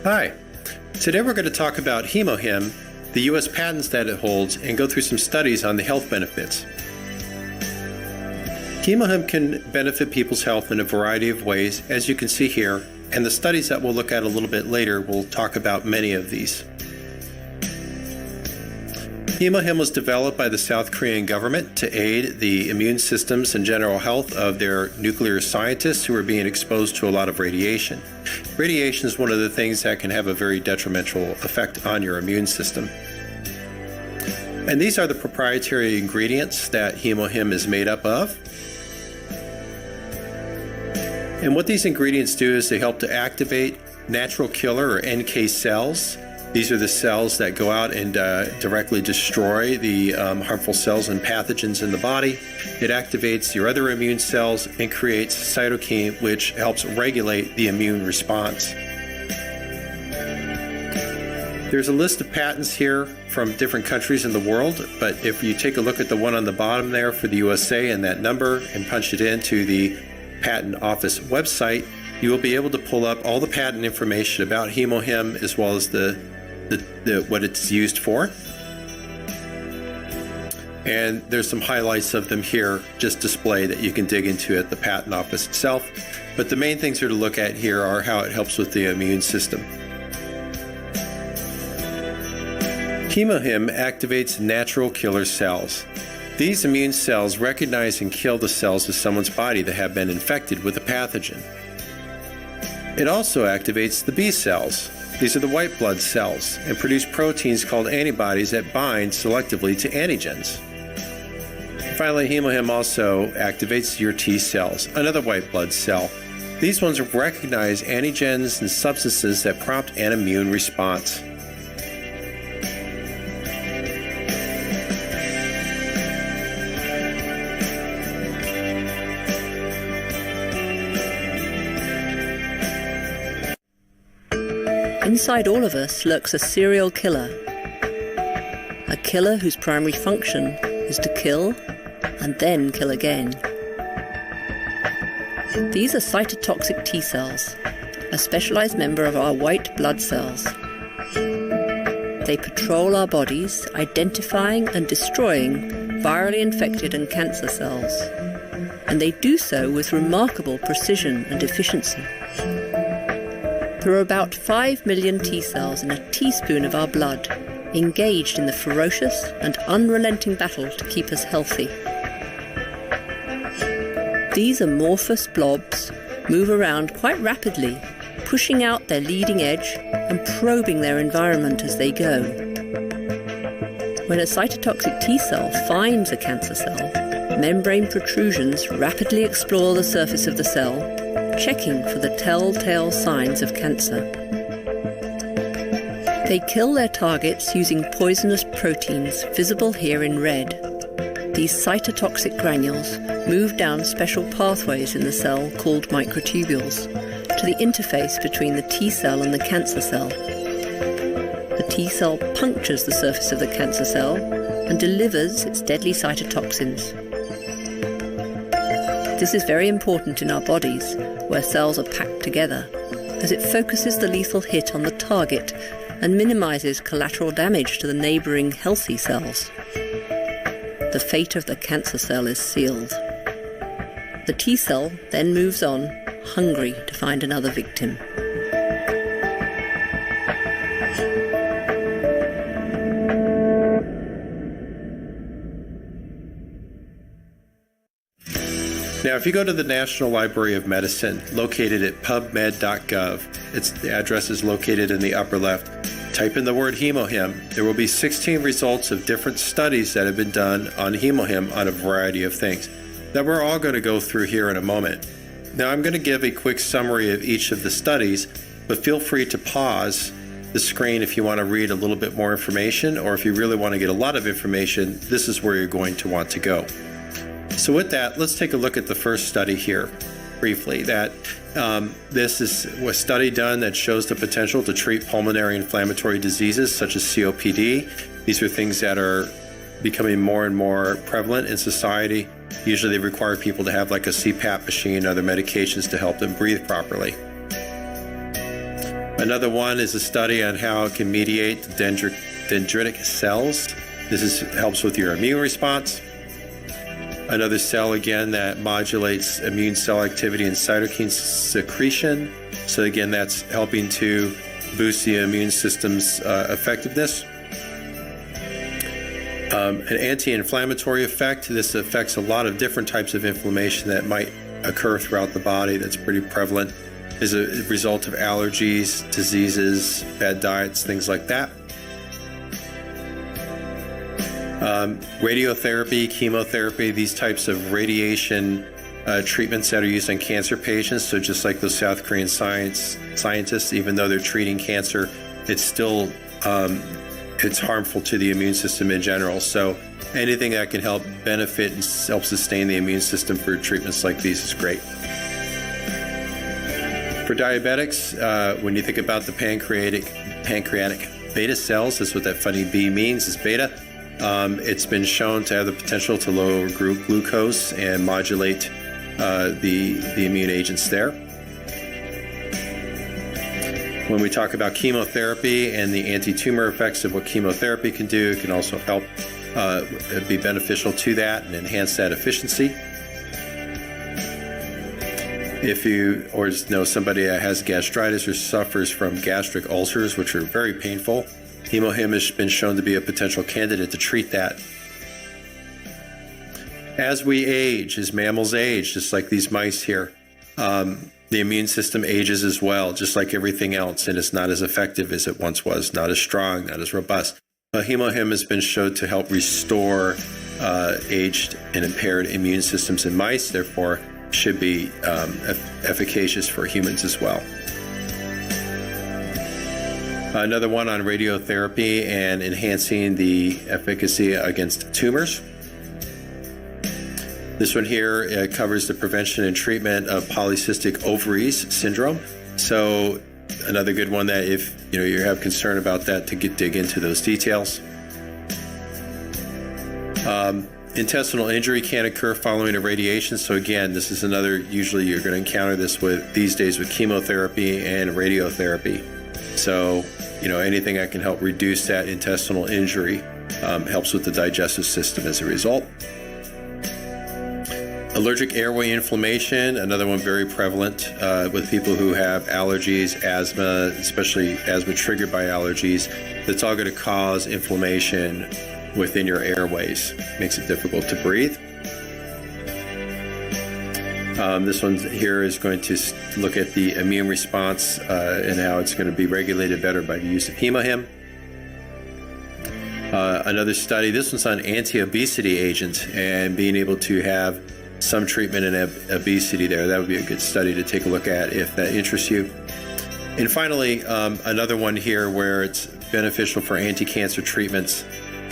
Hi. Today we're going to talk about Hemohim, the U.S. patents that it holds, and go through some studies on the health benefits. Hemohim can benefit people's health in a variety of ways, as you can see here, and the studies that we'll look at a little bit later will talk about many of these. Hemohim was developed by the South Korean government to aid the immune systems and general health of their nuclear scientists who are being exposed to a lot of radiation. Radiation is one of the things that can have a very detrimental effect on your immune system. And these are the proprietary ingredients that Hemohim is made up of. And what these ingredients do is they help to activate natural killer or NK cells. These are the cells that go out and directly destroy the harmful cells and pathogens in the body. It activates your other immune cells and creates cytokine, which helps regulate the immune response. There's a list of patents here from different countries in the world, but if you take a look at the one on the bottom there for the USA and that number and punch it into the Patent Office website, you will be able to pull up all the patent information about Hemohim as well as what it's used for. And there's some highlights of them here just displayed that you can dig into at the Patent Office itself. But the main things to look at here are how it helps with the immune system. Hemohim activates natural killer cells. These immune cells recognize and kill the cells of someone's body that have been infected with a pathogen. It also activates the B cells. These are the white blood cells and produce proteins called antibodies that bind selectively to antigens. Finally, Hemohim also activates your T cells, another white blood cell. These ones recognize antigens and substances that prompt an immune response. Inside all of us lurks a serial killer. A killer whose primary function is to kill and then kill again. These are cytotoxic T cells, a specialized member of our white blood cells. They patrol our bodies, identifying and destroying virally infected and cancer cells. And they do so with remarkable precision and efficiency. There are about 5 million T cells in a teaspoon of our blood, engaged in the ferocious and unrelenting battle to keep us healthy. These amorphous blobs move around quite rapidly, pushing out their leading edge and probing their environment as they go. When a cytotoxic T cell finds a cancer cell, membrane protrusions rapidly explore the surface of the cell, checking for the telltale signs of cancer. They kill their targets using poisonous proteins visible here in red. These cytotoxic granules move down special pathways in the cell called microtubules to the interface between the T cell and the cancer cell. The T cell punctures the surface of the cancer cell and delivers its deadly cytotoxins. This is very important in our bodies, where cells are packed together, as it focuses the lethal hit on the target and minimizes collateral damage to the neighboring healthy cells. The fate of the cancer cell is sealed. The T cell then moves on, hungry to find another victim. Now, if you go to the National Library of Medicine, located at pubmed.gov, the address is located in the upper left. Type in the word Hemohim. There will be 16 results of different studies that have been done on Hemohim on a variety of things that we're all going to go through here in a moment. Now, I'm going to give a quick summary of each of the studies, but feel free to pause the screen if you want to read a little bit more information, or if you really want to get a lot of information, this is where you're going to want to go. So with that, let's take a look at the first study here briefly. This is a study done that shows the potential to treat pulmonary inflammatory diseases such as COPD. These are things that are becoming more and more prevalent in society. Usually they require people to have like a CPAP machine and other medications to help them breathe properly. Another one is a study on how it can mediate dendritic cells. Helps with your immune response. Another cell, again, that modulates immune cell activity and cytokine secretion. So again, that's helping to boost the immune system's effectiveness. An anti-inflammatory effect. This affects a lot of different types of inflammation that might occur throughout the body that's pretty prevalent as a result of allergies, diseases, bad diets, things like that. Radiotherapy, chemotherapy, these types of radiation treatments that are used on cancer patients. So just like those South Korean scientists, even though they're treating cancer, it's still it's harmful to the immune system in general. So anything that can help benefit and help sustain the immune system for treatments like these is great. For diabetics, when you think about the pancreatic beta cells, that's what that funny B means, is beta. It's been shown to have the potential to lower glucose and modulate the immune agents there. When we talk about chemotherapy and the anti-tumor effects of what chemotherapy can do, it can also help be beneficial to that and enhance that efficiency. If you or know somebody that has gastritis or suffers from gastric ulcers, which are very painful, Hemohim has been shown to be a potential candidate to treat that. As we age, as mammals age, just like these mice here, the immune system ages as well, just like everything else, and it's not as effective as it once was, not as strong, not as robust. Hemohim has been shown to help restore aged and impaired immune systems in mice, therefore should be efficacious for humans as well. Another one on radiotherapy and enhancing the efficacy against tumors. This one here covers the prevention and treatment of polycystic ovaries syndrome. So another good one that if you have concern about that, to dig into those details. Intestinal injury can occur following irradiation. So again, this is another, usually you're going to encounter this these days with chemotherapy and radiotherapy. So, anything that can help reduce that intestinal injury helps with the digestive system as a result. Allergic airway inflammation, another one very prevalent with people who have allergies, asthma, especially asthma triggered by allergies. That's all going to cause inflammation within your airways. Makes it difficult to breathe. This one here is going to look at the immune response and how it's going to be regulated better by the use of Hemohim. Another study, this one's on anti-obesity agents and being able to have some treatment in obesity there. That would be a good study to take a look at if that interests you. And finally, another one here where it's beneficial for anti-cancer treatments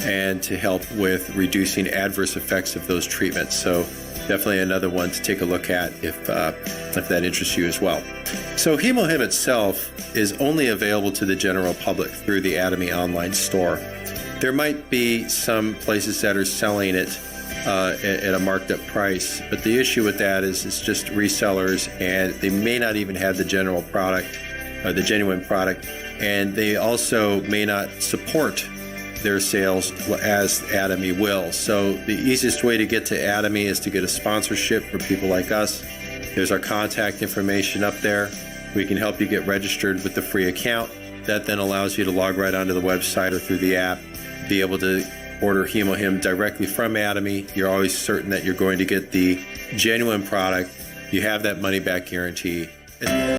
and to help with reducing adverse effects of those treatments. So definitely another one to take a look at if that interests you as well. So Hemohim itself is only available to the general public through the Atomy online store. There might be some places that are selling it at a marked up price, but the issue with that is it's just resellers, and they may not even have the general product or the genuine product, and they also may not support their sales as Atomy will. So the easiest way to get to Atomy is to get a sponsorship for people like us. There's our contact information up there. We can help you get registered with the free account. That then allows you to log right onto the website or through the app, be able to order Hemohim directly from Atomy. You're always certain that you're going to get the genuine product. You have that money back guarantee.